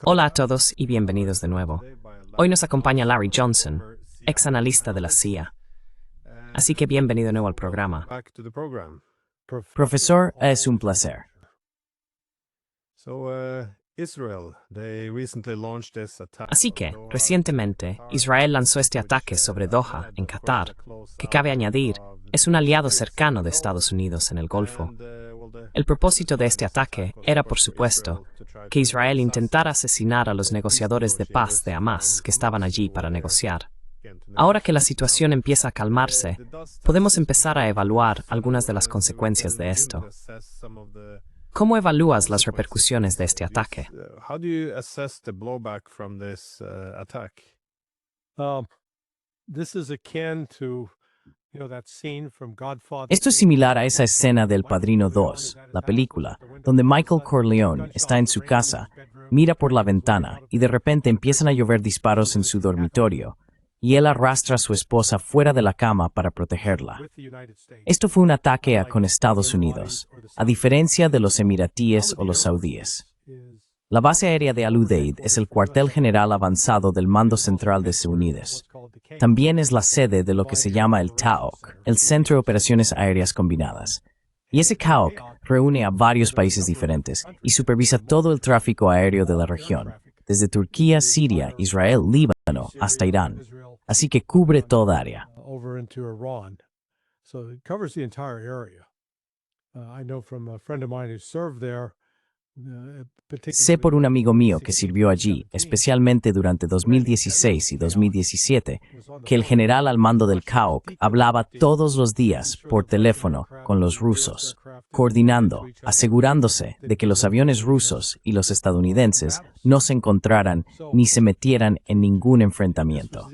Hola a todos y bienvenidos de nuevo. Hoy nos acompaña Larry Johnson, ex analista de la CIA. Así que bienvenido de nuevo al programa. Profesor, es un placer. Así que, recientemente, Israel lanzó este ataque sobre Doha, en Qatar, que cabe añadir, es un aliado cercano de Estados Unidos en el Golfo. El propósito de este ataque era, por supuesto, que Israel intentara asesinar a los negociadores de paz de Hamas que estaban allí para negociar. Ahora que la situación empieza a calmarse, podemos empezar a evaluar algunas de las consecuencias de esto. ¿Cómo evalúas las repercusiones de este ataque? Esto es similar a esa escena del Padrino 2, la película, donde Michael Corleone está en su casa, mira por la ventana y de repente empiezan a llover disparos en su dormitorio, y él arrastra a su esposa fuera de la cama para protegerla. Esto fue un ataque con Estados Unidos, a diferencia de los emiratíes o los saudíes. La base aérea de Al-Udeid es el cuartel general avanzado del Mando Central de Estados Unidos. También es la sede de lo que se llama el TAOC, el Centro de Operaciones Aéreas Combinadas. Y ese TAOC reúne a varios países diferentes y supervisa todo el tráfico aéreo de la región, desde Turquía, Siria, Israel, Líbano, hasta Irán. Así que cubre toda área. Sé por un amigo mío que sirvió allí, especialmente durante 2016 y 2017, que el general al mando del TAOC hablaba todos los días por teléfono con los rusos, coordinando, asegurándose de que los aviones rusos y los estadounidenses no se encontraran ni se metieran en ningún enfrentamiento.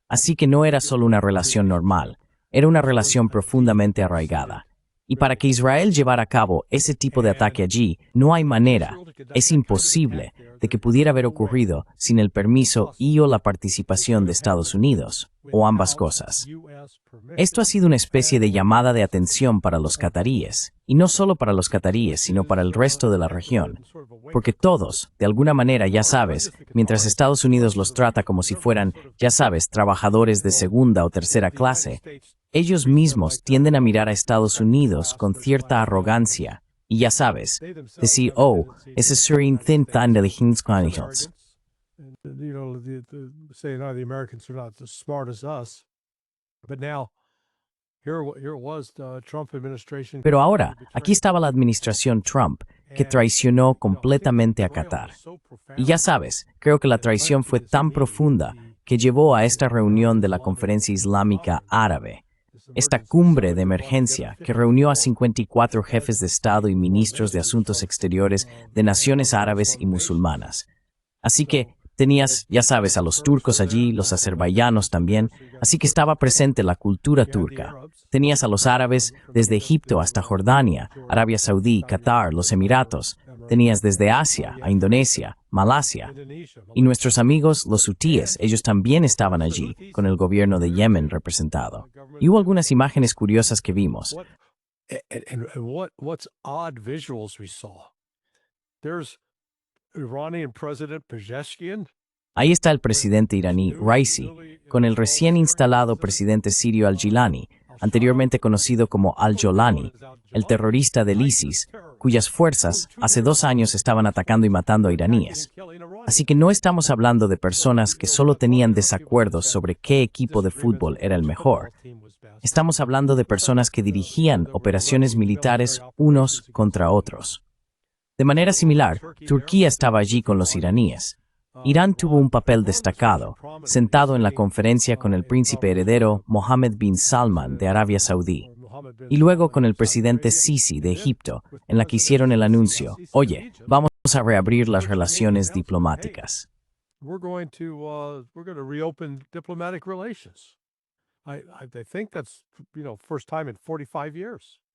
Así que no era solo una relación normal, era una relación profundamente arraigada. Y para que Israel llevara a cabo ese tipo de ataque allí, no hay manera, es imposible, de que pudiera haber ocurrido sin el permiso y o la participación de Estados Unidos, o ambas cosas. Esto ha sido una especie de llamada de atención para los cataríes, y no solo para los cataríes, sino para el resto de la región, porque todos, de alguna manera, ya sabes, mientras Estados Unidos los trata como si fueran, ya sabes, trabajadores de segunda o tercera clase, ellos mismos tienden a mirar a Estados Unidos con cierta arrogancia, y ya sabes, decir, oh, ese Surin Thin Tan de Hinsquanihots. Pero ahora, aquí estaba la administración Trump, que traicionó completamente a Qatar. Y ya sabes, creo que la traición fue tan profunda que llevó a esta reunión de la Conferencia Islámica Árabe, esta cumbre de emergencia que reunió a 54 jefes de Estado y ministros de Asuntos Exteriores de naciones árabes y musulmanas. Así que tenías, ya sabes, a los turcos allí, los azerbaiyanos también, así que estaba presente la cultura turca. Tenías a los árabes desde Egipto hasta Jordania, Arabia Saudí, Qatar, los Emiratos. Tenías desde Asia a Indonesia, Malasia. Y nuestros amigos, los hutíes, ellos también estaban allí, con el gobierno de Yemen representado. Y hubo algunas imágenes curiosas que vimos. Ahí está el presidente iraní, Raisi, con el recién instalado presidente sirio al-Gilani, anteriormente conocido como al-Jolani, el terrorista del ISIS, cuyas fuerzas hace 2 años estaban atacando y matando a iraníes. Así que no estamos hablando de personas que solo tenían desacuerdos sobre qué equipo de fútbol era el mejor. Estamos hablando de personas que dirigían operaciones militares unos contra otros. De manera similar, Turquía estaba allí con los iraníes. Irán tuvo un papel destacado, sentado en la conferencia con el príncipe heredero Mohammed bin Salman de Arabia Saudí, y luego con el presidente Sisi de Egipto, en la que hicieron el anuncio, oye, vamos a reabrir las relaciones diplomáticas.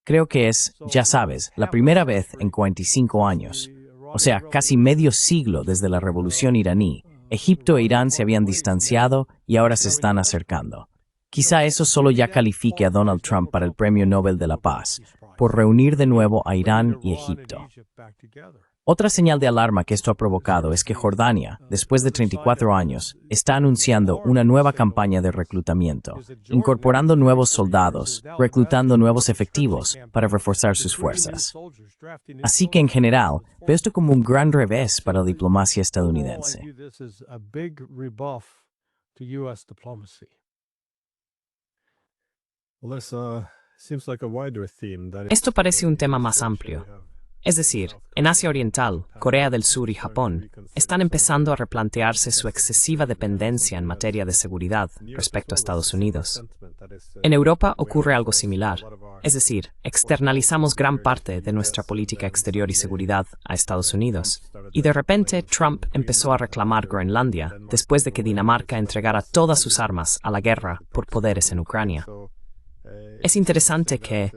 Creo que es, ya sabes, la primera vez en 45 años. O sea, casi medio siglo desde la revolución iraní, Egipto e Irán se habían distanciado y ahora se están acercando. Quizá eso solo ya califique a Donald Trump para el Premio Nobel de la Paz, por reunir de nuevo a Irán y Egipto. Otra señal de alarma que esto ha provocado es que Jordania, después de 34 años, está anunciando una nueva campaña de reclutamiento, incorporando nuevos soldados, reclutando nuevos efectivos para reforzar sus fuerzas. Así que en general, veo esto como un gran revés para la diplomacia estadounidense. Esto parece un tema más amplio. Es decir, en Asia Oriental, Corea del Sur y Japón están empezando a replantearse su excesiva dependencia en materia de seguridad respecto a Estados Unidos. En Europa ocurre algo similar, es decir, externalizamos gran parte de nuestra política exterior y seguridad a Estados Unidos, y de repente Trump empezó a reclamar Groenlandia después de que Dinamarca entregara todas sus armas a la guerra por poderes en Ucrania. Es interesante que,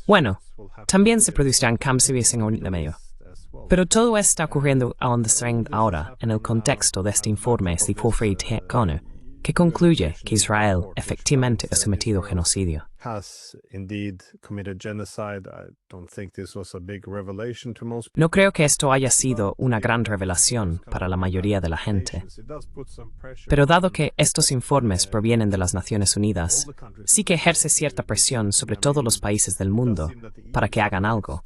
bueno, también se producirán cambios en Oriente Medio. Pero todo está ocurriendo ahora en el contexto de este informe de Porfiry Teconu, que concluye que Israel efectivamente ha sometido genocidio. No creo que esto haya sido una gran revelación para la mayoría de la gente. Pero dado que estos informes provienen de las Naciones Unidas, sí que ejerce cierta presión sobre todos los países del mundo para que hagan algo.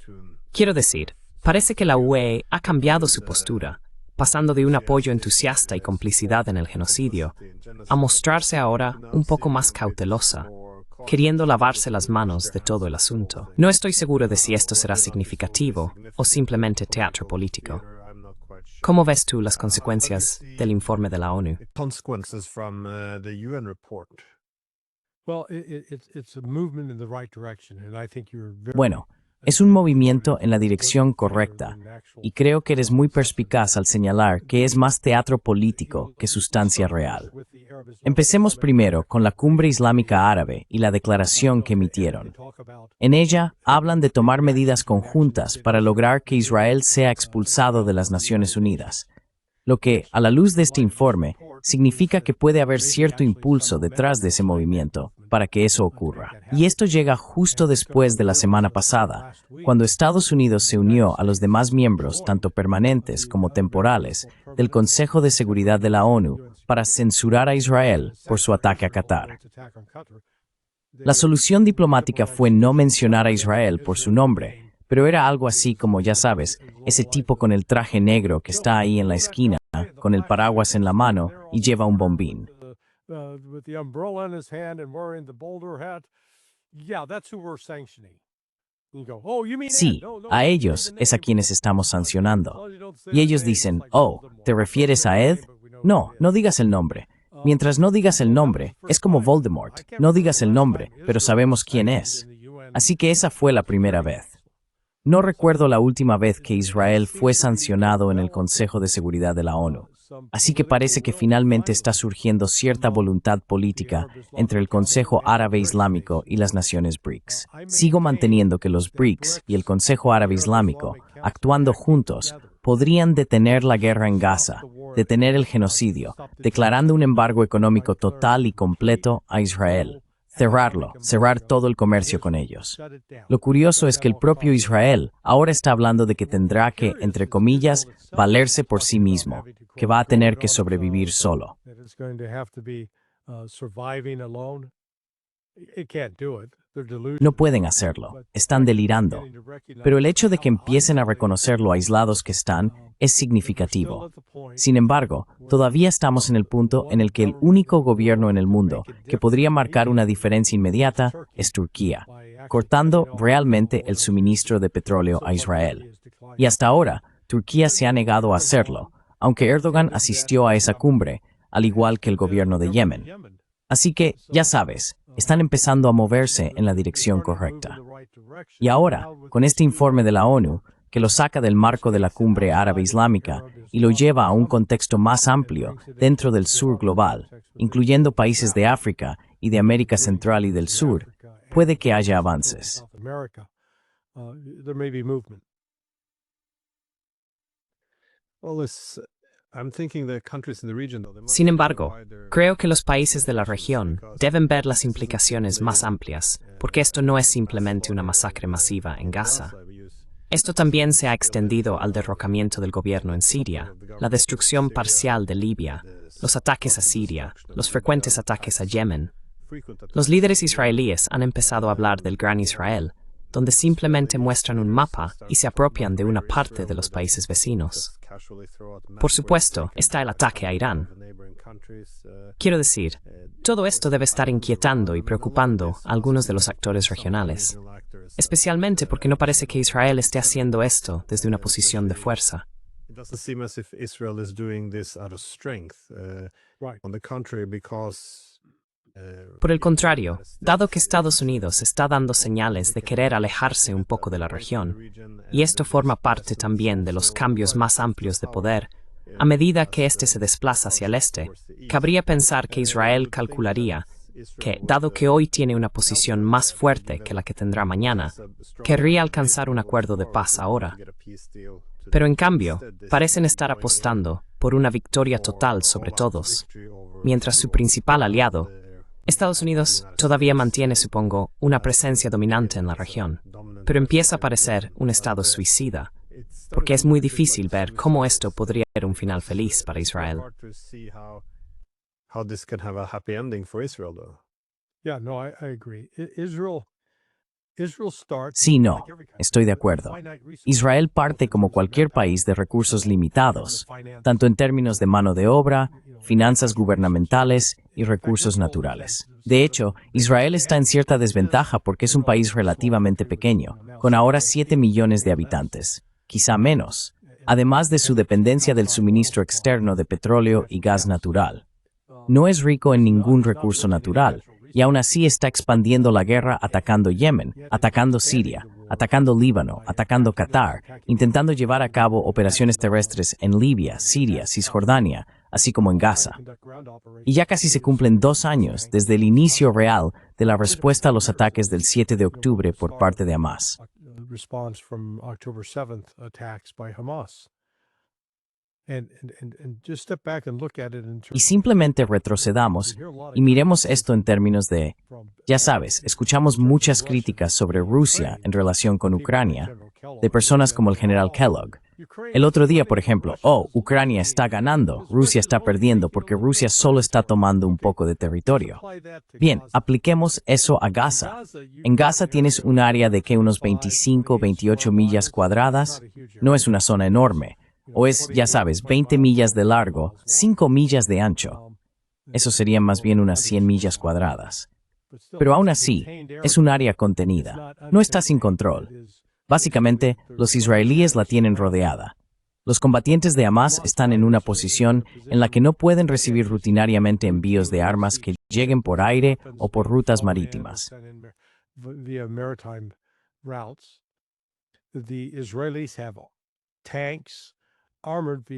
Quiero decir, parece que la UE ha cambiado su postura, pasando de un apoyo entusiasta y complicidad en el genocidio a mostrarse ahora un poco más cautelosa, queriendo lavarse las manos de todo el asunto. No estoy seguro de si esto será significativo o simplemente teatro político. ¿Cómo ves tú las consecuencias del informe de la ONU? Bueno, es un movimiento en la dirección correcta, y creo que eres muy perspicaz al señalar que es más teatro político que sustancia real. Empecemos primero con la Cumbre Islámica Árabe y la declaración que emitieron. En ella, hablan de tomar medidas conjuntas para lograr que Israel sea expulsado de las Naciones Unidas, lo que, a la luz de este informe, significa que puede haber cierto impulso detrás de ese movimiento para que eso ocurra. Y esto llega justo después de la semana pasada, cuando Estados Unidos se unió a los demás miembros, tanto permanentes como temporales, del Consejo de Seguridad de la ONU para censurar a Israel por su ataque a Qatar. La solución diplomática fue no mencionar a Israel por su nombre, pero era algo así como, ya sabes, ese tipo con el traje negro que está ahí en la esquina, con el paraguas en la mano y lleva un bombín. Sí, a ellos es a quienes estamos sancionando. Y ellos dicen, oh, ¿te refieres a Ed? No, no digas el nombre. Mientras no digas el nombre, es como Voldemort. No digas el nombre, pero sabemos quién es. Así que esa fue la primera vez. No recuerdo la última vez que Israel fue sancionado en el Consejo de Seguridad de la ONU. Así que parece que finalmente está surgiendo cierta voluntad política entre el Consejo Árabe Islámico y las naciones BRICS. Sigo manteniendo que los BRICS y el Consejo Árabe Islámico, actuando juntos, podrían detener la guerra en Gaza, detener el genocidio, declarando un embargo económico total y completo a Israel. Cerrar todo el comercio con ellos. Lo curioso es que el propio Israel ahora está hablando de que tendrá que, entre comillas, valerse por sí mismo, que va a tener que sobrevivir solo. No pueden hacerlo, están delirando. Pero el hecho de que empiecen a reconocer lo aislados que están es significativo. Sin embargo, todavía estamos en el punto en el que el único gobierno en el mundo que podría marcar una diferencia inmediata es Turquía, cortando realmente el suministro de petróleo a Israel. Y hasta ahora, Turquía se ha negado a hacerlo, aunque Erdogan asistió a esa cumbre, al igual que el gobierno de Yemen. Así que, ya sabes, están empezando a moverse en la dirección correcta. Y ahora, con este informe de la ONU, que lo saca del marco de la Cumbre Árabe Islámica y lo lleva a un contexto más amplio dentro del sur global, incluyendo países de África y de América Central y del Sur, puede que haya avances. Sin embargo, creo que los países de la región deben ver las implicaciones más amplias, porque esto no es simplemente una masacre masiva en Gaza. Esto también se ha extendido al derrocamiento del gobierno en Siria, la destrucción parcial de Libia, los ataques a Siria, los frecuentes ataques a Yemen. Los líderes israelíes han empezado a hablar del Gran Israel, donde simplemente muestran un mapa y se apropian de una parte de los países vecinos. Por supuesto, está el ataque a Irán. Quiero decir, todo esto debe estar inquietando y preocupando a algunos de los actores regionales, especialmente porque no parece que Israel esté haciendo esto desde una posición de fuerza. Por el contrario, dado que Estados Unidos está dando señales de querer alejarse un poco de la región, y esto forma parte también de los cambios más amplios de poder, a medida que éste se desplaza hacia el este, cabría pensar que Israel calcularía que, dado que hoy tiene una posición más fuerte que la que tendrá mañana, querría alcanzar un acuerdo de paz ahora. Pero en cambio, parecen estar apostando por una victoria total sobre todos, mientras su principal aliado, Estados Unidos, todavía mantiene, supongo, una presencia dominante en la región, pero empieza a parecer un estado suicida, porque es muy difícil ver cómo esto podría ser un final feliz para Israel. Sí, no, estoy de acuerdo. Israel parte como cualquier país de recursos limitados, tanto en términos de mano de obra, finanzas gubernamentales y recursos naturales. De hecho, Israel está en cierta desventaja porque es un país relativamente pequeño, con ahora 7 millones de habitantes, quizá menos, además de su dependencia del suministro externo de petróleo y gas natural. No es rico en ningún recurso natural, y aún así está expandiendo la guerra atacando Yemen, atacando Siria, atacando Líbano, atacando Qatar, intentando llevar a cabo operaciones terrestres en Libia, Siria, Cisjordania, así como en Gaza. Y ya casi se cumplen 2 años desde el inicio real de la respuesta a los ataques del 7 de octubre por parte de Hamás. Y simplemente retrocedamos y miremos esto en términos de, ya sabes, escuchamos muchas críticas sobre Rusia en relación con Ucrania, de personas como el general Kellogg. El otro día, por ejemplo, Ucrania está ganando, Rusia está perdiendo porque Rusia solo está tomando un poco de territorio. Bien, apliquemos eso a Gaza. En Gaza tienes un área de que unos 25, 28 millas cuadradas, no es una zona enorme. O es, ya sabes, 20 millas de largo, 5 millas de ancho. Eso serían más bien unas 100 millas cuadradas. Pero aún así, es un área contenida. No está sin control. Básicamente, los israelíes la tienen rodeada. Los combatientes de Hamás están en una posición en la que no pueden recibir rutinariamente envíos de armas que lleguen por aire o por rutas marítimas.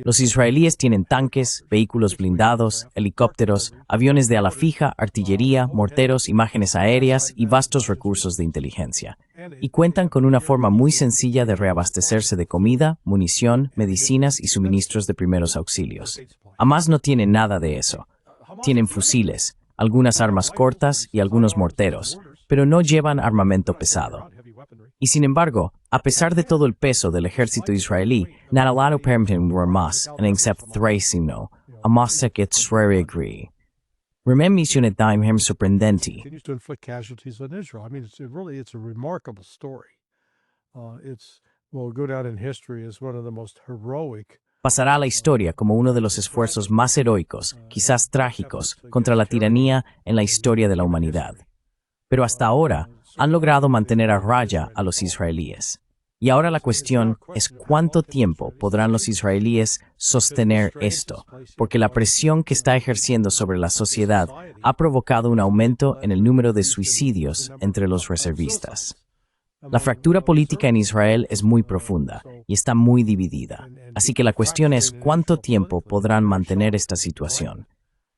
Los israelíes tienen tanques, vehículos blindados, helicópteros, aviones de ala fija, artillería, morteros, imágenes aéreas y vastos recursos de inteligencia. Y cuentan con una forma muy sencilla de reabastecerse de comida, munición, medicinas y suministros de primeros auxilios. Hamás no tiene nada de eso. Tienen fusiles, algunas armas cortas y algunos morteros, pero no llevan armamento pesado. Y sin embargo, a pesar de todo el peso del ejército israelí, nada permiten Hamas, en except Thraciano, Hamas se que agree. Remem misionet daim hem sorprendenti. Continues to inflict casualties on Israel. I mean, it's a remarkable story. Will go down in history as one of the most heroic. Pasará a la historia como uno de los esfuerzos más heroicos, quizás trágicos, contra la tiranía en la historia de la humanidad. Pero hasta ahora, han logrado mantener a raya a los israelíes. Y ahora la cuestión es cuánto tiempo podrán los israelíes sostener esto, porque la presión que está ejerciendo sobre la sociedad ha provocado un aumento en el número de suicidios entre los reservistas. La fractura política en Israel es muy profunda y está muy dividida, así que la cuestión es cuánto tiempo podrán mantener esta situación.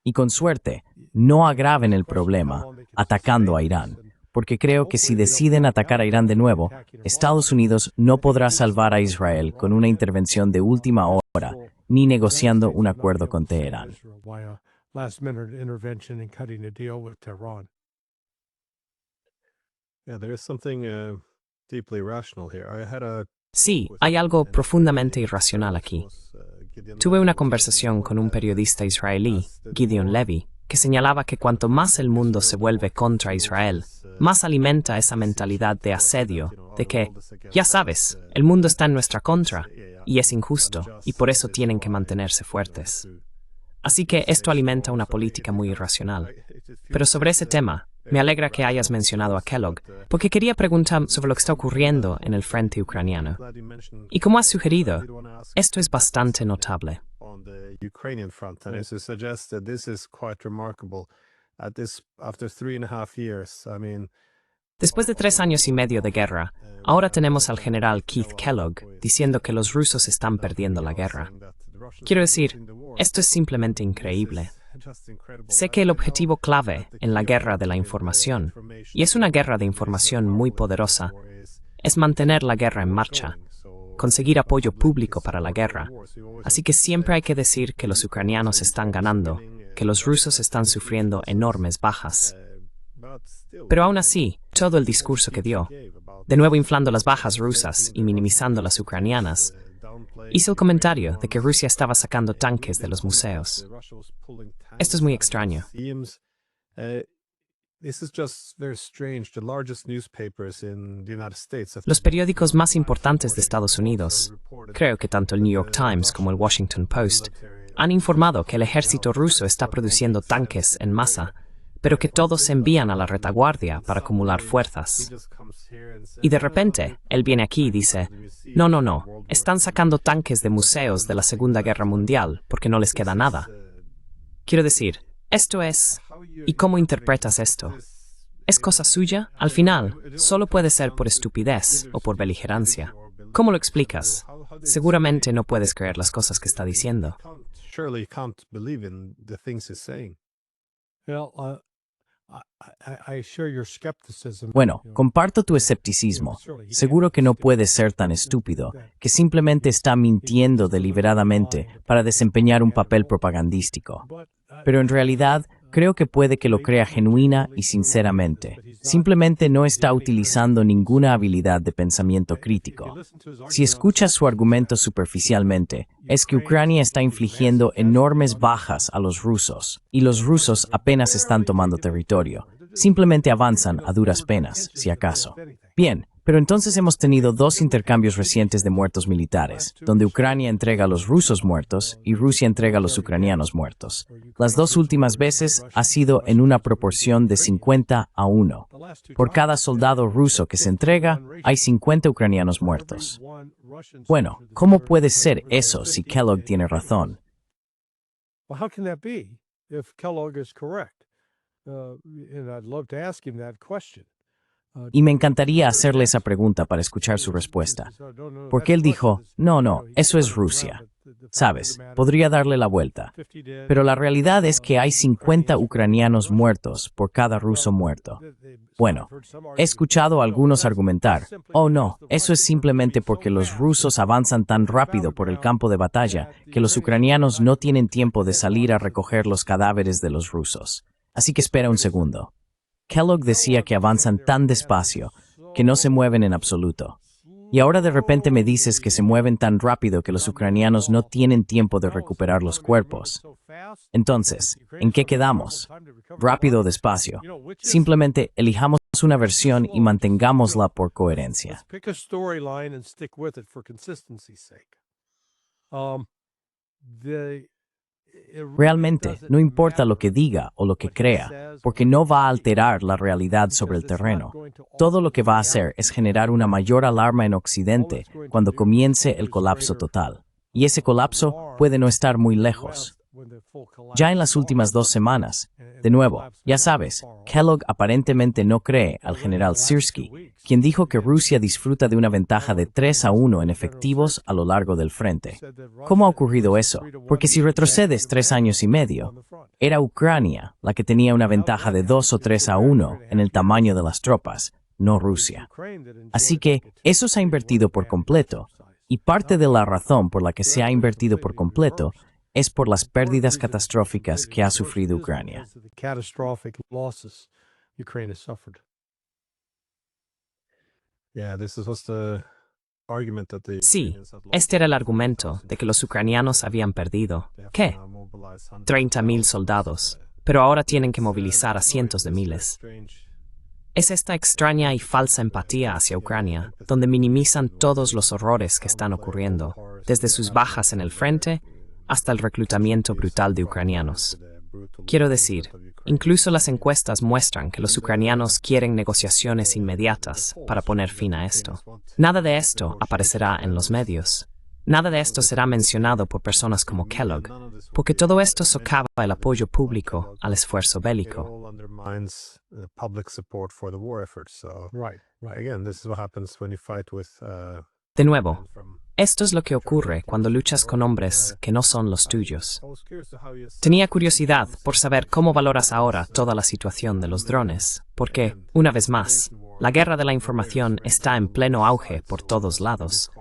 Y con suerte, no agraven el problema atacando a Irán, porque creo que si deciden atacar a Irán de nuevo, Estados Unidos no podrá salvar a Israel con una intervención de última hora, ni negociando un acuerdo con Teherán. Yeah, there is something deeply rational here. I had a Sí, hay algo profundamente irracional aquí. Tuve una conversación con un periodista israelí, Gideon Levy, que señalaba que cuanto más el mundo se vuelve contra Israel, más alimenta esa mentalidad de asedio, de que, ya sabes, el mundo está en nuestra contra, y es injusto, y por eso tienen que mantenerse fuertes. Así que esto alimenta una política muy irracional. Pero sobre ese tema, me alegra que hayas mencionado a Kellogg, porque quería preguntar sobre lo que está ocurriendo en el frente ucraniano. Y como has sugerido, esto es bastante notable. On the Ukrainian front, and as you suggested, this is quite remarkable. At this, after 3.5 years, I mean, Después de 3 años y medio de guerra, ahora tenemos al general Keith Kellogg diciendo que los rusos están perdiendo la guerra. Quiero decir, esto es simplemente increíble. Sé que el objetivo clave en la guerra de la información, y es una guerra de información muy poderosa, es mantener la guerra en marcha, conseguir apoyo público para la guerra. Así que siempre hay que decir que los ucranianos están ganando, que los rusos están sufriendo enormes bajas. Pero aún así, todo el discurso que dio, de nuevo inflando las bajas rusas y minimizando las ucranianas, hizo el comentario de que Rusia estaba sacando tanques de los museos. Esto es muy extraño. Los periódicos más importantes de Estados Unidos, creo que tanto el New York Times como el Washington Post, han informado que el ejército ruso está produciendo tanques en masa, pero que todos se envían a la retaguardia para acumular fuerzas. Y de repente, él viene aquí y dice, no, están sacando tanques de museos de la Segunda Guerra Mundial porque no les queda nada. Quiero decir, esto es... ¿Y cómo interpretas esto? ¿Es cosa suya? Al final, solo puede ser por estupidez o por beligerancia. ¿Cómo lo explicas? Seguramente no puedes creer las cosas que está diciendo. Bueno, comparto tu escepticismo. Seguro que no puede ser tan estúpido, que simplemente está mintiendo deliberadamente para desempeñar un papel propagandístico. Pero en realidad, creo que puede que lo crea genuina y sinceramente. Simplemente no está utilizando ninguna habilidad de pensamiento crítico. Si escuchas su argumento superficialmente, es que Ucrania está infligiendo enormes bajas a los rusos, y los rusos apenas están tomando territorio. Simplemente avanzan a duras penas, si acaso. Bien, pero entonces hemos tenido 2 intercambios recientes de muertos militares, donde Ucrania entrega a los rusos muertos y Rusia entrega a los ucranianos muertos. Las 2 últimas veces ha sido en una proporción de 50-1. Por cada soldado ruso que se entrega, hay 50 ucranianos muertos. Bueno, ¿cómo puede ser eso si Kellogg tiene razón? Well, how can that be if Kellogg is correct? And I'd love to ask him that question. Y me encantaría hacerle esa pregunta para escuchar su respuesta. Porque él dijo, no, eso es Rusia. Sabes, podría darle la vuelta. Pero la realidad es que hay 50 ucranianos muertos por cada ruso muerto. Bueno, he escuchado a algunos argumentar, no, eso es simplemente porque los rusos avanzan tan rápido por el campo de batalla que los ucranianos no tienen tiempo de salir a recoger los cadáveres de los rusos. Así que espera un segundo. Kellogg decía que avanzan tan despacio, que no se mueven en absoluto. Y ahora de repente me dices que se mueven tan rápido que los ucranianos no tienen tiempo de recuperar los cuerpos. Entonces, ¿en qué quedamos? ¿Rápido o despacio? Simplemente elijamos una versión y mantengámosla por coherencia. Realmente, no importa lo que diga o lo que crea, porque no va a alterar la realidad sobre el terreno. Todo lo que va a hacer es generar una mayor alarma en Occidente cuando comience el colapso total. Y ese colapso puede no estar muy lejos. Ya en las últimas 2 semanas, de nuevo, ya sabes, Kellogg aparentemente no cree al general Syrskyi, quien dijo que Rusia disfruta de una ventaja de 3-1 en efectivos a lo largo del frente. ¿Cómo ha ocurrido eso? Porque si retrocedes 3 años y medio, era Ucrania la que tenía una ventaja de 2 o 3-1 en el tamaño de las tropas, no Rusia. Así que eso se ha invertido por completo, y parte de la razón por la que se ha invertido por completo es por las pérdidas catastróficas que ha sufrido Ucrania. Sí, este era el argumento de que los ucranianos habían perdido, ¿qué? 30.000 soldados, pero ahora tienen que movilizar a cientos de miles. Es esta extraña y falsa empatía hacia Ucrania, donde minimizan todos los horrores que están ocurriendo, desde sus bajas en el frente hasta el reclutamiento brutal de ucranianos. Quiero decir, incluso las encuestas muestran que los ucranianos quieren negociaciones inmediatas para poner fin a esto. Nada de esto aparecerá en los medios. Nada de esto será mencionado por personas como Kellogg, porque todo esto socava el apoyo público al esfuerzo bélico. De nuevo, esto es lo que ocurre cuando luchas con hombres que no son los tuyos. Tenía curiosidad por saber cómo valoras ahora toda la situación de los drones, porque, una vez más, la guerra de la información está en pleno auge por todos lados.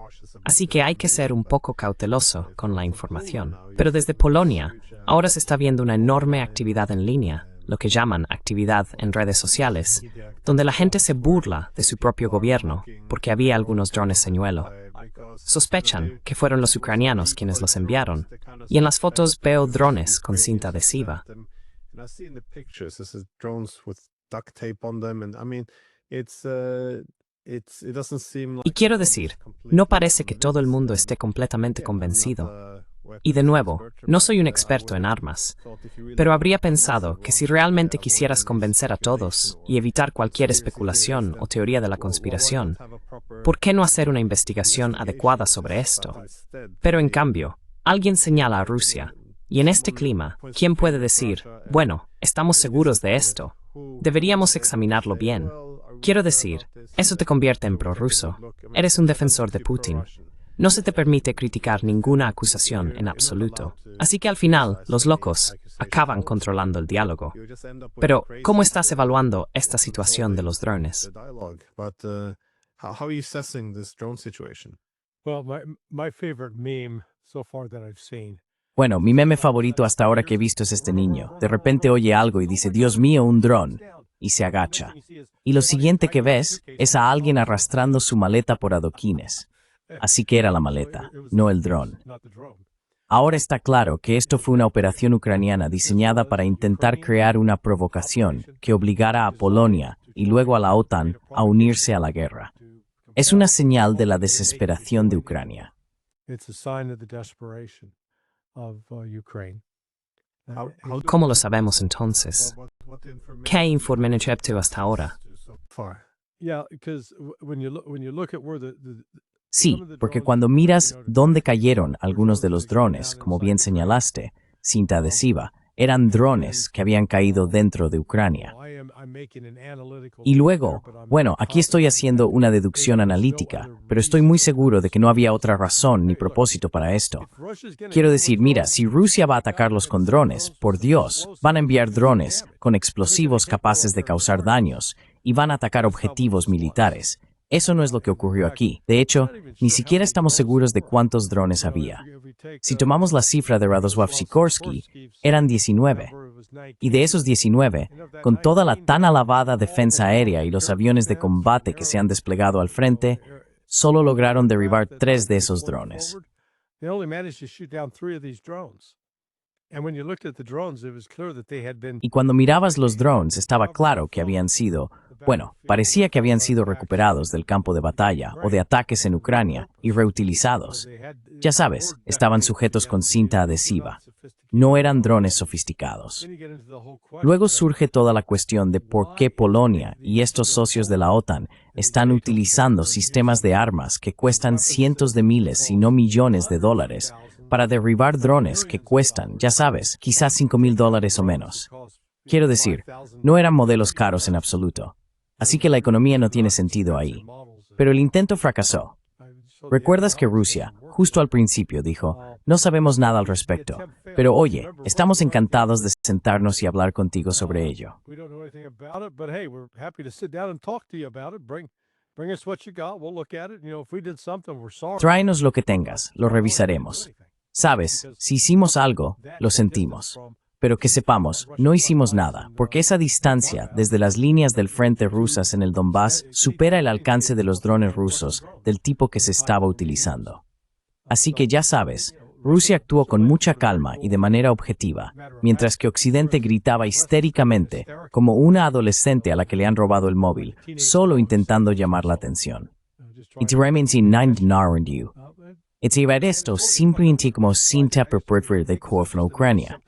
Así que hay que ser un poco cauteloso con la información. Pero desde Polonia, ahora se está viendo una enorme actividad en línea, lo que llaman actividad en redes sociales, donde la gente se burla de su propio gobierno porque había algunos drones señuelo. Sospechan que fueron los ucranianos quienes los enviaron, y en las fotos veo drones con cinta adhesiva. Y quiero decir, no parece que todo el mundo esté completamente convencido. Y de nuevo, no soy un experto en armas, pero habría pensado que si realmente quisieras convencer a todos y evitar cualquier especulación o teoría de la conspiración, ¿por qué no hacer una investigación adecuada sobre esto? Pero en cambio, alguien señala a Rusia, y en este clima, ¿quién puede decir, bueno, estamos seguros de esto? Deberíamos examinarlo bien. Quiero decir, eso te convierte en prorruso. Eres un defensor de Putin. No se te permite criticar ninguna acusación en absoluto. Así que al final, los locos acaban controlando el diálogo. Pero, ¿cómo estás evaluando esta situación de los drones? Bueno, mi meme favorito hasta ahora que he visto es este niño. De repente oye algo y dice, Dios mío, un dron, y se agacha. Y lo siguiente que ves es a alguien arrastrando su maleta por adoquines. Así que era la maleta, no el dron. Ahora está claro que esto fue una operación ucraniana diseñada para intentar crear una provocación que obligara a Polonia y luego a la OTAN a unirse a la guerra. Es una señal de la desesperación de Ucrania. ¿Cómo lo sabemos entonces? ¿Qué informe receptivo hasta ahora? Sí, porque cuando miras dónde cayeron algunos de los drones, como bien señalaste, cinta adhesiva, eran drones que habían caído dentro de Ucrania. Y luego, bueno, aquí estoy haciendo una deducción analítica, pero estoy muy seguro de que no había otra razón ni propósito para esto. Quiero decir, mira, si Rusia va a atacarlos con drones, por Dios, van a enviar drones con explosivos capaces de causar daños y van a atacar objetivos militares. Eso no es lo que ocurrió aquí. De hecho, ni siquiera estamos seguros de cuántos drones había. Si tomamos la cifra de Radosław Sikorski, eran 19. Y de esos 19, con toda la tan alabada defensa aérea y los aviones de combate que se han desplegado al frente, solo lograron derribar 3 de esos drones. Y cuando mirabas los drones, estaba claro que habían sido, bueno, parecía que habían sido recuperados del campo de batalla o de ataques en Ucrania y reutilizados. Ya sabes, estaban sujetos con cinta adhesiva. No eran drones sofisticados. Luego surge toda la cuestión de por qué Polonia y estos socios de la OTAN están utilizando sistemas de armas que cuestan cientos de miles, si no millones de dólares, para derribar drones que cuestan, ya sabes, quizás $5,000 o menos. Quiero decir, no eran modelos caros en absoluto. Así que la economía no tiene sentido ahí. Pero el intento fracasó. ¿Recuerdas que Rusia, justo al principio, dijo, no sabemos nada al respecto, pero oye, estamos encantados de sentarnos y hablar contigo sobre ello? Tráenos lo que tengas, lo revisaremos. Sabes, si hicimos algo, lo sentimos. Pero que sepamos, no hicimos nada, porque esa distancia desde las líneas del frente rusas en el Donbass supera el alcance de los drones rusos del tipo que se estaba utilizando. Así que ya sabes, Rusia actuó con mucha calma y de manera objetiva, mientras que Occidente gritaba histéricamente como una adolescente a la que le han robado el móvil, solo intentando llamar la atención. It's esto simplemente como cinta perpetua de Corfno, Ucrania.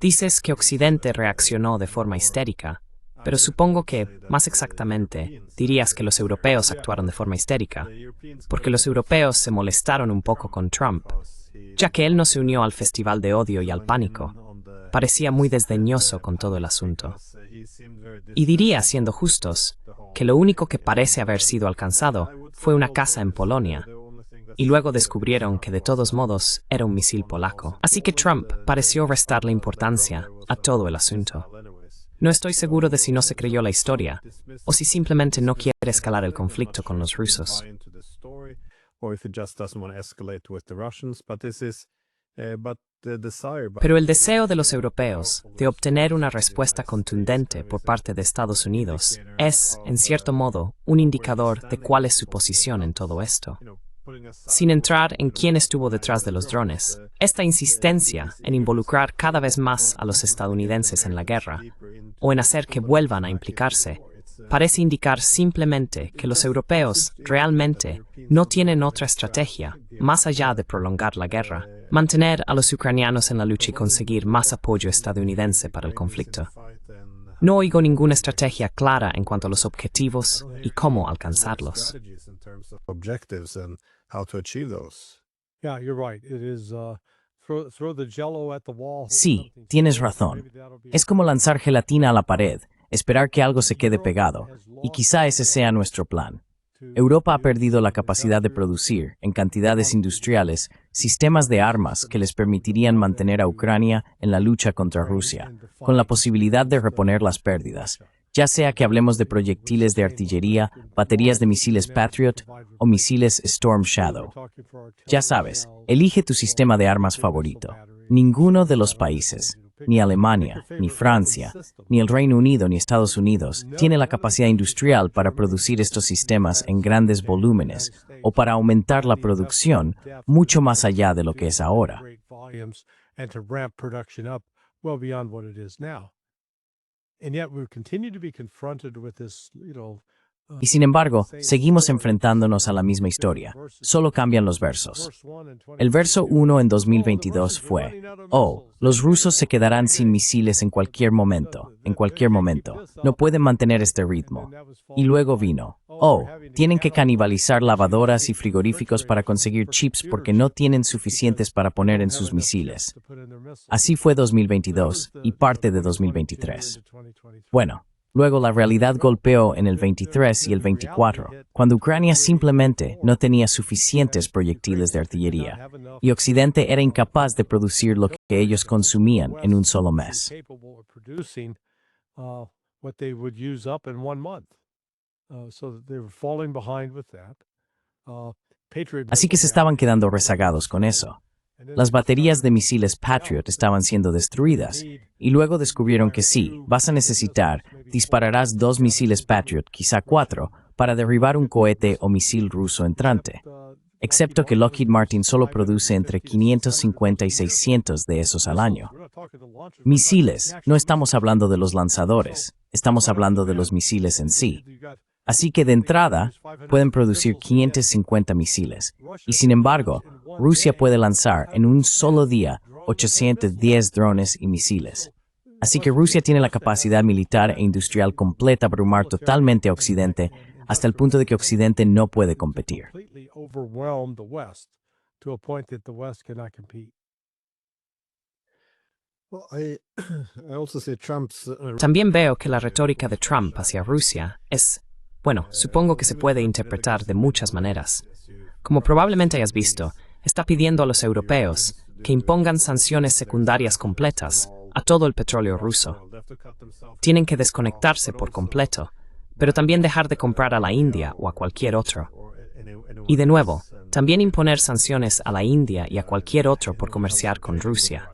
Dices que Occidente reaccionó de forma histérica, pero supongo que, más exactamente, dirías que los europeos actuaron de forma histérica, porque los europeos se molestaron un poco con Trump, ya que él no se unió al festival de odio y al pánico. Parecía muy desdeñoso con todo el asunto. Y diría, siendo justos, que lo único que parece haber sido alcanzado fue una casa en Polonia, y luego descubrieron que de todos modos era un misil polaco. Así que Trump pareció restarle importancia a todo el asunto. No estoy seguro de si no se creyó la historia, o si simplemente no quiere escalar el conflicto con los rusos. Pero el deseo de los europeos de obtener una respuesta contundente por parte de Estados Unidos es, en cierto modo, un indicador de cuál es su posición en todo esto. Sin entrar en quién estuvo detrás de los drones, esta insistencia en involucrar cada vez más a los estadounidenses en la guerra, o en hacer que vuelvan a implicarse, parece indicar simplemente que los europeos realmente no tienen otra estrategia, más allá de prolongar la guerra, mantener a los ucranianos en la lucha y conseguir más apoyo estadounidense para el conflicto. No oigo ninguna estrategia clara en cuanto a los objetivos y cómo alcanzarlos. Sí, tienes razón. Es como lanzar gelatina a la pared, esperar que algo se quede pegado, y quizá ese sea nuestro plan. Europa ha perdido la capacidad de producir, en cantidades industriales, sistemas de armas que les permitirían mantener a Ucrania en la lucha contra Rusia, con la posibilidad de reponer las pérdidas, ya sea que hablemos de proyectiles de artillería, baterías de misiles Patriot o misiles Storm Shadow. Ya sabes, elige tu sistema de armas favorito. Ninguno de los países, ni Alemania, ni Francia, ni el Reino Unido, ni Estados Unidos, tiene la capacidad industrial para producir estos sistemas en grandes volúmenes o para aumentar la producción mucho más allá de lo que es ahora. Y sin embargo, seguimos enfrentándonos a la misma historia, solo cambian los versos. El verso 1 en 2022 fue, los rusos se quedarán sin misiles en cualquier momento, no pueden mantener este ritmo. Y luego vino, tienen que canibalizar lavadoras y frigoríficos para conseguir chips porque no tienen suficientes para poner en sus misiles. Así fue 2022 y parte de 2023. Bueno. Luego la realidad golpeó en el 23 y el 24, cuando Ucrania simplemente no tenía suficientes proyectiles de artillería, y Occidente era incapaz de producir lo que ellos consumían en un solo mes. Así que se estaban quedando rezagados con eso. Las baterías de misiles Patriot estaban siendo destruidas, y luego descubrieron que sí, dispararás 2 misiles Patriot, quizá 4, para derribar un cohete o misil ruso entrante. Excepto que Lockheed Martin solo produce entre 550 y 600 de esos al año. Misiles, no estamos hablando de los lanzadores, estamos hablando de los misiles en sí. Así que de entrada, pueden producir 550 misiles, y sin embargo, Rusia puede lanzar en un solo día 810 drones y misiles. Así que Rusia tiene la capacidad militar e industrial completa para abrumar totalmente a Occidente, hasta el punto de que Occidente no puede competir. También veo que la retórica de Trump hacia Rusia es, supongo que se puede interpretar de muchas maneras. Como probablemente hayas visto, está pidiendo a los europeos que impongan sanciones secundarias completas a todo el petróleo ruso. Tienen que desconectarse por completo, pero también dejar de comprar a la India o a cualquier otro. Y de nuevo, también imponer sanciones a la India y a cualquier otro por comerciar con Rusia.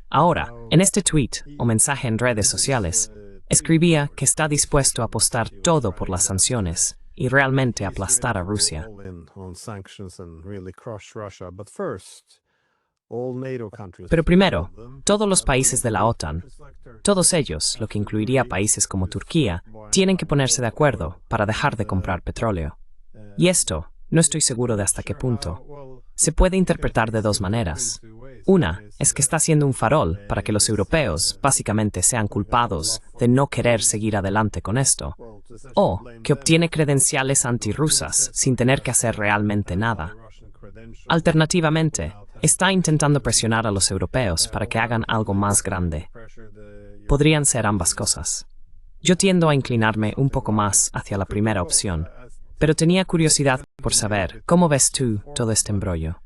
Ahora, en este tweet o mensaje en redes sociales, escribía que está dispuesto a apostar todo por las sanciones y realmente aplastar a Rusia. Pero primero, todos los países de la OTAN, todos ellos, lo que incluiría países como Turquía, tienen que ponerse de acuerdo para dejar de comprar petróleo. Y esto, no estoy seguro de hasta qué punto. Se puede interpretar de dos maneras. Una es que está siendo un farol para que los europeos básicamente sean culpados de no querer seguir adelante con esto, o que obtiene credenciales antirrusas sin tener que hacer realmente nada. Alternativamente, está intentando presionar a los europeos para que hagan algo más grande. Podrían ser ambas cosas. Yo tiendo a inclinarme un poco más hacia la primera opción, pero tenía curiosidad por saber cómo ves tú todo este embrollo.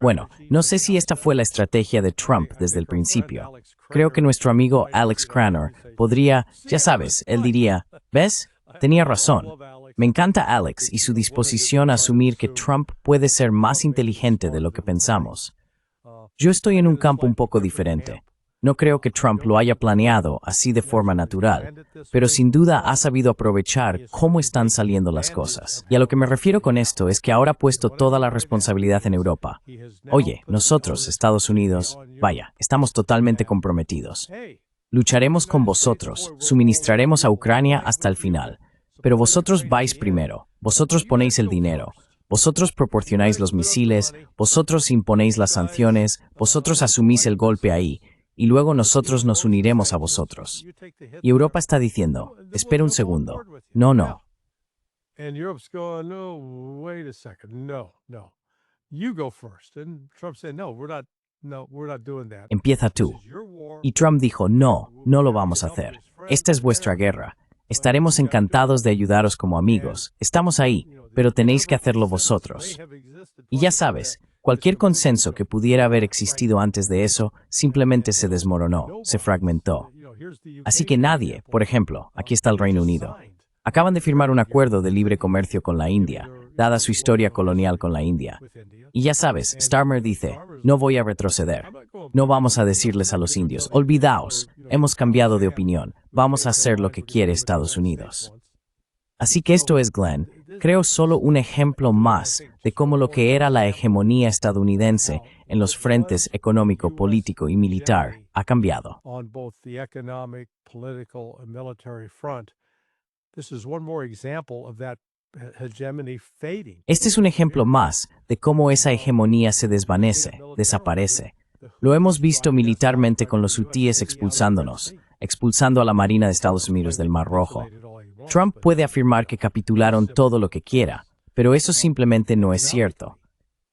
Bueno, no sé si esta fue la estrategia de Trump desde el principio. Creo que nuestro amigo Alex Cranor podría, ya sabes, él diría, ¿ves? Tenía razón. Me encanta Alex y su disposición a asumir que Trump puede ser más inteligente de lo que pensamos. Yo estoy en un campo un poco diferente. No creo que Trump lo haya planeado así de forma natural, pero sin duda ha sabido aprovechar cómo están saliendo las cosas. Y a lo que me refiero con esto es que ahora ha puesto toda la responsabilidad en Europa. Oye, nosotros, Estados Unidos, vaya, estamos totalmente comprometidos. Lucharemos con vosotros, suministraremos a Ucrania hasta el final. Pero vosotros vais primero, vosotros ponéis el dinero, vosotros proporcionáis los misiles, vosotros imponéis las sanciones, vosotros asumís el golpe ahí. Y luego nosotros nos uniremos a vosotros. Y Europa está diciendo, espera un segundo, no. Empieza tú. Y Trump dijo, no lo vamos a hacer. Esta es vuestra guerra. Estaremos encantados de ayudaros como amigos. Estamos ahí, pero tenéis que hacerlo vosotros. Y ya sabes, cualquier consenso que pudiera haber existido antes de eso simplemente se desmoronó, se fragmentó. Así que nadie, por ejemplo, aquí está el Reino Unido, acaban de firmar un acuerdo de libre comercio con la India, dada su historia colonial con la India. Y ya sabes, Starmer dice, no voy a retroceder. No vamos a decirles a los indios, olvidaos, hemos cambiado de opinión, vamos a hacer lo que quiere Estados Unidos. Así que esto es, Glenn, creo solo un ejemplo más de cómo lo que era la hegemonía estadounidense en los frentes económico, político y militar ha cambiado. Este es un ejemplo más de cómo esa hegemonía se desvanece, desaparece. Lo hemos visto militarmente con los hutíes expulsándonos, expulsando a la Marina de Estados Unidos del Mar Rojo. Trump puede afirmar que capitularon todo lo que quiera, pero eso simplemente no es cierto.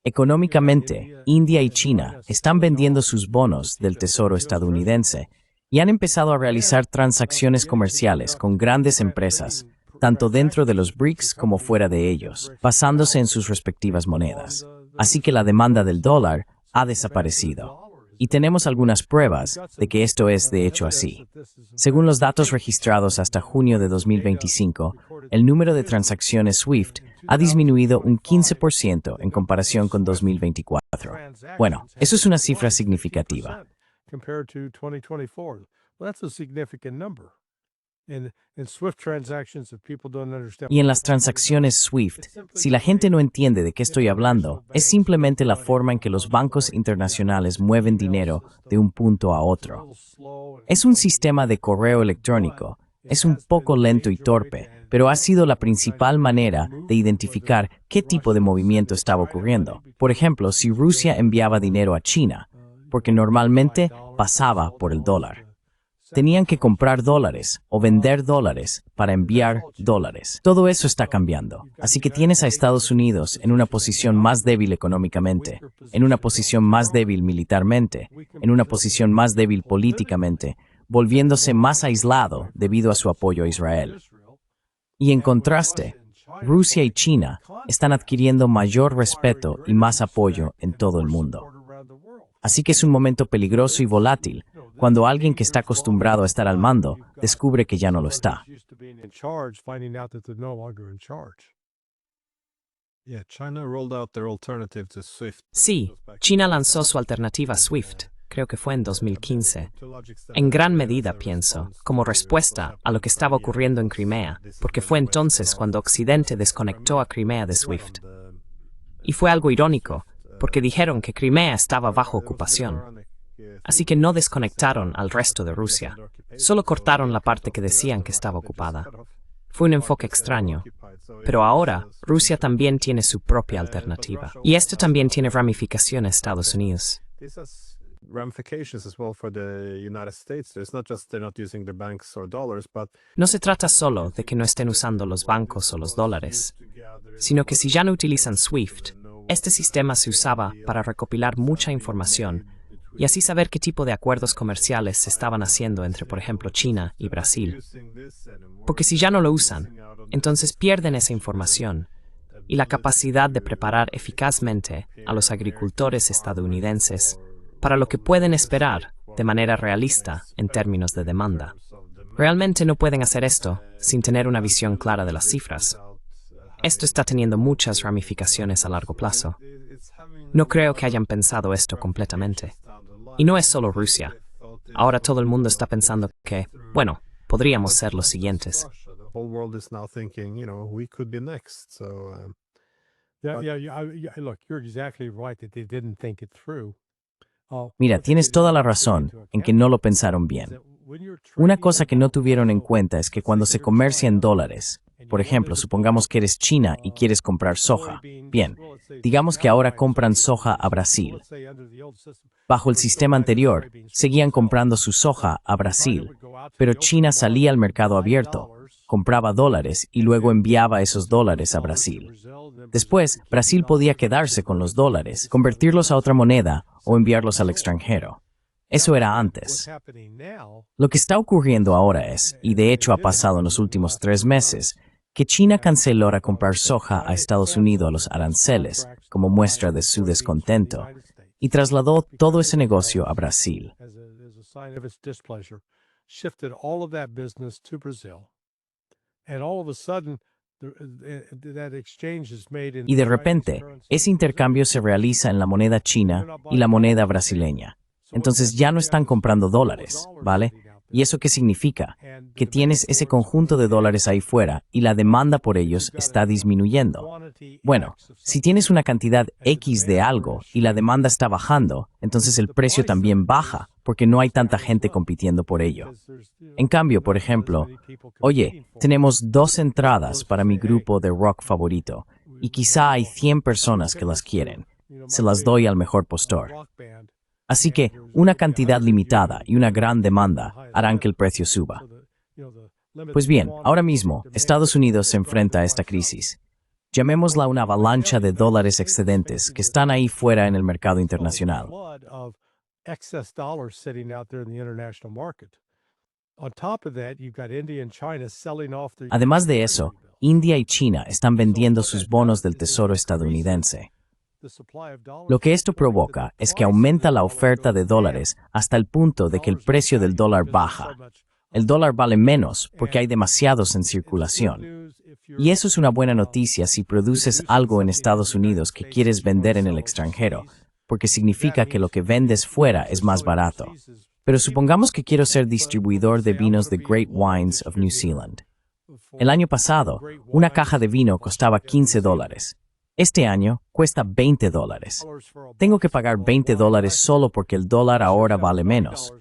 Económicamente, India y China están vendiendo sus bonos del Tesoro estadounidense y han empezado a realizar transacciones comerciales con grandes empresas, tanto dentro de los BRICS como fuera de ellos, basándose en sus respectivas monedas. Así que la demanda del dólar ha desaparecido. Y tenemos algunas pruebas de que esto es de hecho así. Según los datos registrados hasta junio de 2025, el número de transacciones SWIFT ha disminuido un 15% en comparación con 2024. Bueno, eso es una cifra significativa. Y en las transacciones SWIFT, si la gente no entiende de qué estoy hablando, es simplemente la forma en que los bancos internacionales mueven dinero de un punto a otro. Es un sistema de correo electrónico, es un poco lento y torpe, pero ha sido la principal manera de identificar qué tipo de movimiento estaba ocurriendo. Por ejemplo, si Rusia enviaba dinero a China, porque normalmente pasaba por el dólar. Tenían que comprar dólares o vender dólares para enviar dólares. Todo eso está cambiando. Así que tienes a Estados Unidos en una posición más débil económicamente, en una posición más débil militarmente, en una posición más débil políticamente, volviéndose más aislado debido a su apoyo a Israel. Y en contraste, Rusia y China están adquiriendo mayor respeto y más apoyo en todo el mundo. Así que es un momento peligroso y volátil cuando alguien que está acostumbrado a estar al mando descubre que ya no lo está. Sí, China lanzó su alternativa SWIFT, creo que fue en 2015. En gran medida, pienso, como respuesta a lo que estaba ocurriendo en Crimea, porque fue entonces cuando Occidente desconectó a Crimea de SWIFT. Y fue algo irónico, porque dijeron que Crimea estaba bajo ocupación. Así que no desconectaron al resto de Rusia, solo cortaron la parte que decían que estaba ocupada. Fue un enfoque extraño. Pero ahora, Rusia también tiene su propia alternativa. Y esto también tiene ramificaciones en Estados Unidos. No se trata solo de que no estén usando los bancos o los dólares, sino que si ya no utilizan SWIFT, este sistema se usaba para recopilar mucha información y así saber qué tipo de acuerdos comerciales se estaban haciendo entre, por ejemplo, China y Brasil. Porque si ya no lo usan, entonces pierden esa información y la capacidad de preparar eficazmente a los agricultores estadounidenses para lo que pueden esperar de manera realista en términos de demanda. Realmente no pueden hacer esto sin tener una visión clara de las cifras. Esto está teniendo muchas ramificaciones a largo plazo. No creo que hayan pensado esto completamente. Y no es solo Rusia. Ahora todo el mundo está pensando que, bueno, podríamos ser los siguientes. Look, you're exactly right that they didn't think it through. Mira, tienes toda la razón en que no lo pensaron bien. Una cosa que no tuvieron en cuenta es que cuando se comercia en dólares, por ejemplo, supongamos que eres China y quieres comprar soja. Bien, digamos que ahora compran soja a Brasil. Bajo el sistema anterior, seguían comprando su soja a Brasil, pero China salía al mercado abierto, compraba dólares y luego enviaba esos dólares a Brasil. Después, Brasil podía quedarse con los dólares, convertirlos a otra moneda o enviarlos al extranjero. Eso era antes. Lo que está ocurriendo ahora es, y de hecho ha pasado en los últimos 3 meses, que China canceló a comprar soja a Estados Unidos a los aranceles, como muestra de su descontento, y trasladó todo ese negocio a Brasil. Y de repente, ese intercambio se realiza en la moneda china y la moneda brasileña. Entonces ya no están comprando dólares, ¿vale? ¿Y eso qué significa? Que tienes ese conjunto de dólares ahí fuera y la demanda por ellos está disminuyendo. Bueno, si tienes una cantidad X de algo y la demanda está bajando, entonces el precio también baja porque no hay tanta gente compitiendo por ello. En cambio, por ejemplo, oye, tenemos 2 entradas para mi grupo de rock favorito y quizá hay 100 personas que las quieren. Se las doy al mejor postor. Así que una cantidad limitada y una gran demanda harán que el precio suba. Pues bien, ahora mismo, Estados Unidos se enfrenta a esta crisis. Llamémosla una avalancha de dólares excedentes que están ahí fuera en el mercado internacional. Además de eso, India y China están vendiendo sus bonos del Tesoro estadounidense. Lo que esto provoca es que aumenta la oferta de dólares hasta el punto de que el precio del dólar baja. El dólar vale menos porque hay demasiados en circulación. Y eso es una buena noticia si produces algo en Estados Unidos que quieres vender en el extranjero, porque significa que lo que vendes fuera es más barato. Pero supongamos que quiero ser distribuidor de vinos de Great Wines of New Zealand. El año pasado, una caja de vino costaba $15. Este año cuesta $20. Tengo que pagar $20 solo porque el dólar ahora vale menos.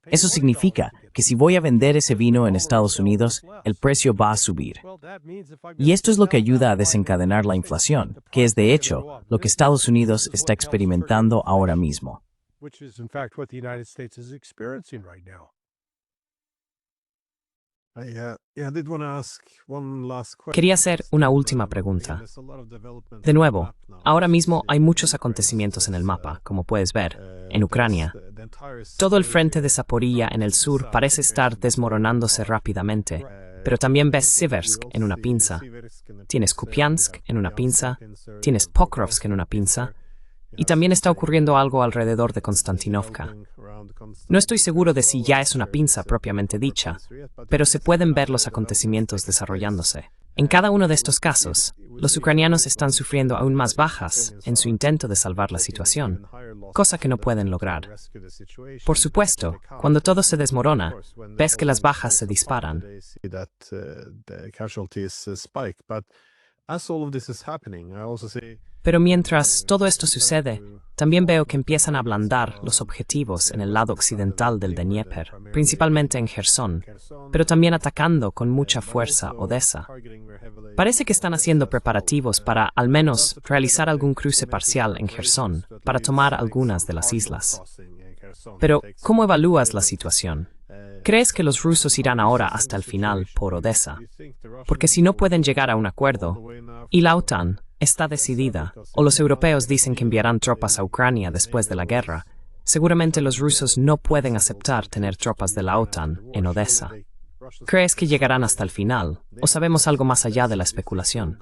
Eso significa que si voy a vender ese vino en Estados Unidos, el precio va a subir. Y esto es lo que ayuda a desencadenar la inflación, que es de hecho lo que Estados Unidos está experimentando ahora mismo. Quería hacer una última pregunta. De nuevo, ahora mismo hay muchos acontecimientos en el mapa, como puedes ver, en Ucrania. Todo el frente de Zaporilla en el sur parece estar desmoronándose rápidamente, pero también ves Siversk en una pinza. Tienes Kupiansk en una pinza, tienes Pokrovsk en una pinza, y también está ocurriendo algo alrededor de Konstantinovka. No estoy seguro de si ya es una pinza propiamente dicha, pero se pueden ver los acontecimientos desarrollándose. En cada uno de estos casos, los ucranianos están sufriendo aún más bajas en su intento de salvar la situación, cosa que no pueden lograr. Por supuesto, cuando todo se desmorona, ves que las bajas se disparan. Pero mientras todo esto sucede, también veo que empiezan a ablandar los objetivos en el lado occidental del Dnieper, principalmente en Jersón, pero también atacando con mucha fuerza Odessa. Parece que están haciendo preparativos para, al menos, realizar algún cruce parcial en Jersón, para tomar algunas de las islas. Pero, ¿cómo evalúas la situación? ¿Crees que los rusos irán ahora hasta el final por Odessa? Porque si no pueden llegar a un acuerdo, y la OTAN está decidida, o los europeos dicen que enviarán tropas a Ucrania después de la guerra, seguramente los rusos no pueden aceptar tener tropas de la OTAN en Odessa. ¿Crees que llegarán hasta el final, o sabemos algo más allá de la especulación?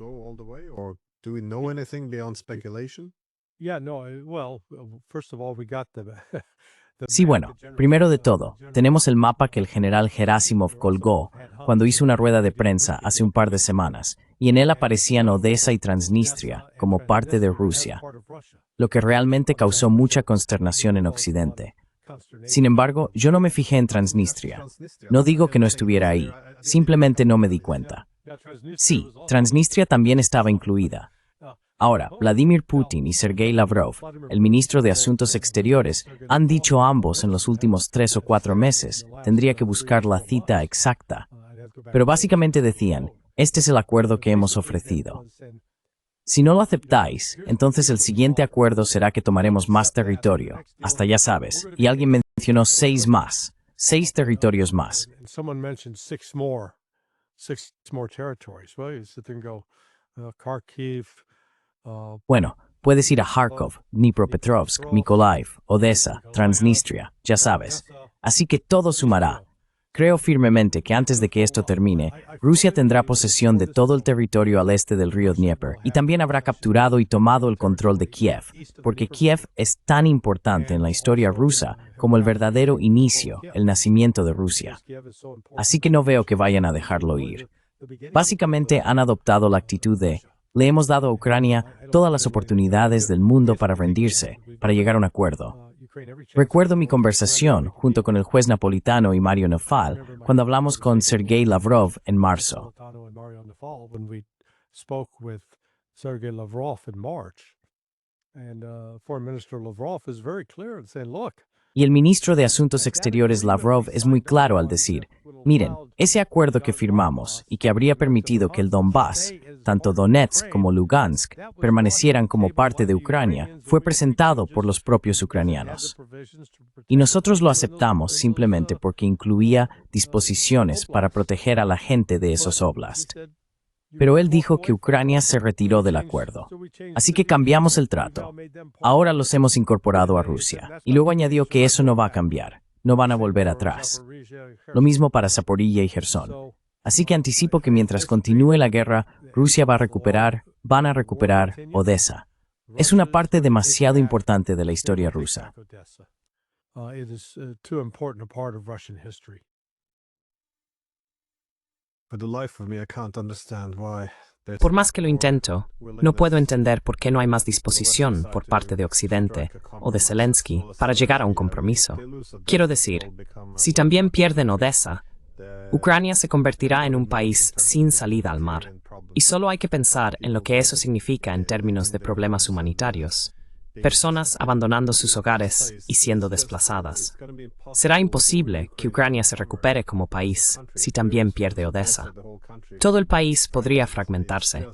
Sí, bueno, primero de todo, tenemos el mapa que el general Gerasimov colgó cuando hizo una rueda de prensa hace un par de semanas, y en él aparecían Odessa y Transnistria como parte de Rusia, lo que realmente causó mucha consternación en Occidente. Sin embargo, yo no me fijé en Transnistria. No digo que no estuviera ahí, simplemente no me di cuenta. Sí, Transnistria también estaba incluida. Ahora, Vladimir Putin y Sergei Lavrov, el ministro de Asuntos Exteriores, han dicho ambos en los últimos 3 o 4 meses, tendría que buscar la cita exacta. Pero básicamente decían, este es el acuerdo que hemos ofrecido. Si no lo aceptáis, entonces el siguiente acuerdo será que tomaremos más territorio, hasta ya sabes, y alguien mencionó 6 más, 6 territorios más. Bueno, puedes ir a Kharkov, Dnipropetrovsk, Mykolaiv, Odessa, Transnistria, ya sabes. Así que todo sumará. Creo firmemente que antes de que esto termine, Rusia tendrá posesión de todo el territorio al este del río Dnieper y también habrá capturado y tomado el control de Kiev, porque Kiev es tan importante en la historia rusa como el verdadero inicio, el nacimiento de Rusia. Así que no veo que vayan a dejarlo ir. Básicamente han adoptado la actitud de le hemos dado a Ucrania todas las oportunidades del mundo para rendirse, para llegar a un acuerdo. Recuerdo mi conversación junto con el juez napolitano y Mario Naufal cuando hablamos con Sergei Lavrov en marzo. Y el ministro de Asuntos Exteriores Lavrov es muy claro al decir, miren, ese acuerdo que firmamos y que habría permitido que el Donbass, tanto Donetsk como Lugansk, permanecieran como parte de Ucrania, fue presentado por los propios ucranianos. Y nosotros lo aceptamos simplemente porque incluía disposiciones para proteger a la gente de esos oblasts. Pero él dijo que Ucrania se retiró del acuerdo. Así que cambiamos el trato. Ahora los hemos incorporado a Rusia. Y luego añadió que eso no va a cambiar. No van a volver atrás. Lo mismo para Zaporilla y Jersón. Así que anticipo que mientras continúe la guerra, Rusia van a recuperar Odessa. Es una parte demasiado importante de la historia rusa. Por más que lo intento, no puedo entender por qué no hay más disposición por parte de Occidente o de Zelensky para llegar a un compromiso. Quiero decir, si también pierden Odessa, Ucrania se convertirá en un país sin salida al mar. Y solo hay que pensar en lo que eso significa en términos de problemas humanitarios. Personas abandonando sus hogares y siendo desplazadas. Será imposible que Ucrania se recupere como país si también pierde Odessa. Todo el país podría fragmentarse.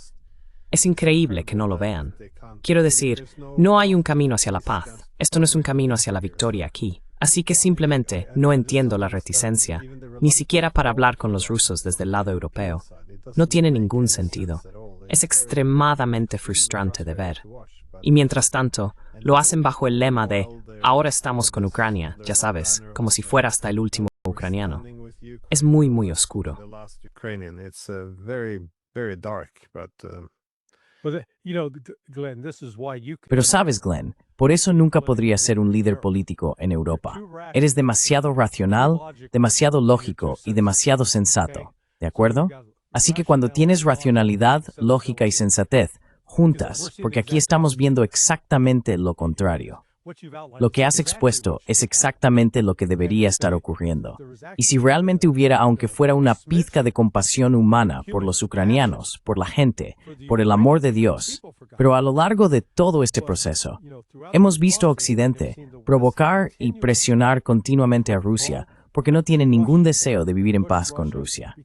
Es increíble que no lo vean. Quiero decir, no hay un camino hacia la paz. Esto no es un camino hacia la victoria aquí. Así que simplemente no entiendo la reticencia, ni siquiera para hablar con los rusos desde el lado europeo. No tiene ningún sentido. Es extremadamente frustrante de ver. Y mientras tanto, lo hacen bajo el lema de ahora estamos con Ucrania, ya sabes, como si fuera hasta el último ucraniano. Es muy, muy oscuro. Pero sabes, Glenn, por eso nunca podrías ser un líder político en Europa. Eres demasiado racional, demasiado lógico y demasiado sensato, ¿de acuerdo? Así que cuando tienes racionalidad, lógica y sensatez, juntas, porque aquí estamos viendo exactamente lo contrario. Lo que has expuesto es exactamente lo que debería estar ocurriendo. Y si realmente hubiera, aunque fuera una pizca de compasión humana por los ucranianos, por la gente, por el amor de Dios, pero a lo largo de todo este proceso, hemos visto a Occidente provocar y presionar continuamente a Rusia porque no tiene ningún deseo de vivir en paz con Rusia.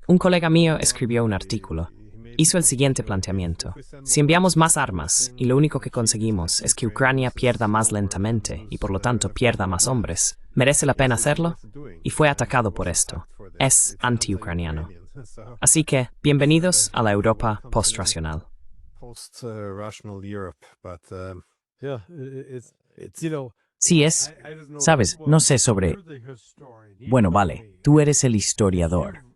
Un colega mío escribió un artículo. Hizo el siguiente planteamiento. Si enviamos más armas y lo único que conseguimos es que Ucrania pierda más lentamente y por lo tanto pierda más hombres, ¿merece la pena hacerlo? Y fue atacado por esto. Es anti-ucraniano. Así que, bienvenidos a la Europa post-racional. Sí es, sabes, no sé sobre... Bueno, vale, tú eres el historiador.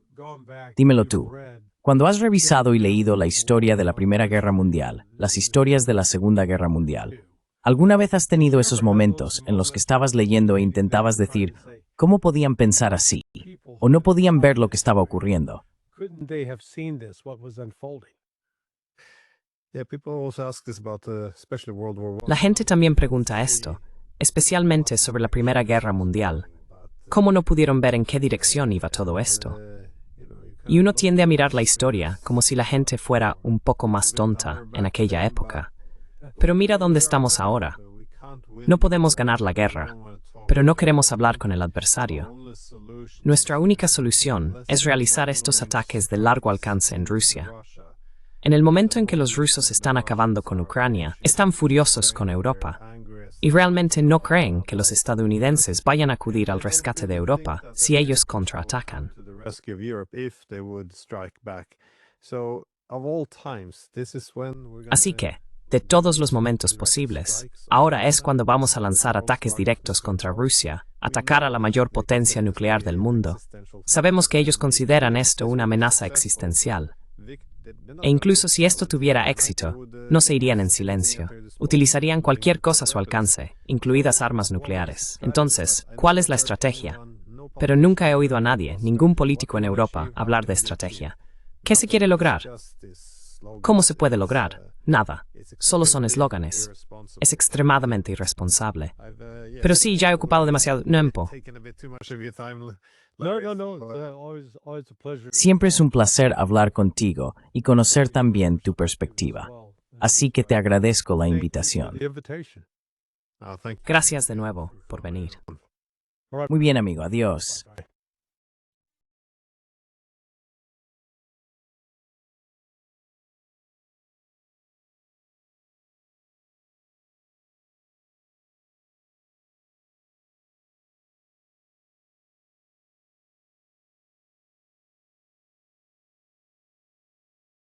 Dímelo tú. Cuando has revisado y leído la historia de la Primera Guerra Mundial, las historias de la Segunda Guerra Mundial, ¿alguna vez has tenido esos momentos en los que estabas leyendo e intentabas decir, ¿cómo podían pensar así? ¿O no podían ver lo que estaba ocurriendo? La gente también pregunta esto, especialmente sobre la Primera Guerra Mundial. ¿Cómo no pudieron ver en qué dirección iba todo esto? Y uno tiende a mirar la historia como si la gente fuera un poco más tonta en aquella época. Pero mira dónde estamos ahora. No podemos ganar la guerra, pero no queremos hablar con el adversario. Nuestra única solución es realizar estos ataques de largo alcance en Rusia. En el momento en que los rusos están acabando con Ucrania, están furiosos con Europa. Y realmente no creen que los estadounidenses vayan a acudir al rescate de Europa si ellos contraatacan. Así que, de todos los momentos posibles, ahora es cuando vamos a lanzar ataques directos contra Rusia, atacar a la mayor potencia nuclear del mundo. Sabemos que ellos consideran esto una amenaza existencial. E incluso si esto tuviera éxito, no se irían en silencio. Utilizarían cualquier cosa a su alcance, incluidas armas nucleares. Entonces, ¿cuál es la estrategia? Pero nunca he oído a nadie, ningún político en Europa, hablar de estrategia. ¿Qué se quiere lograr? ¿Cómo se puede lograr? Nada. Solo son eslóganes. Es extremadamente irresponsable. Pero sí, ya he ocupado demasiado tiempo. Siempre es un placer hablar contigo y conocer también tu perspectiva. Así que te agradezco la invitación. Gracias de nuevo por venir. Muy bien, amigo. Adiós.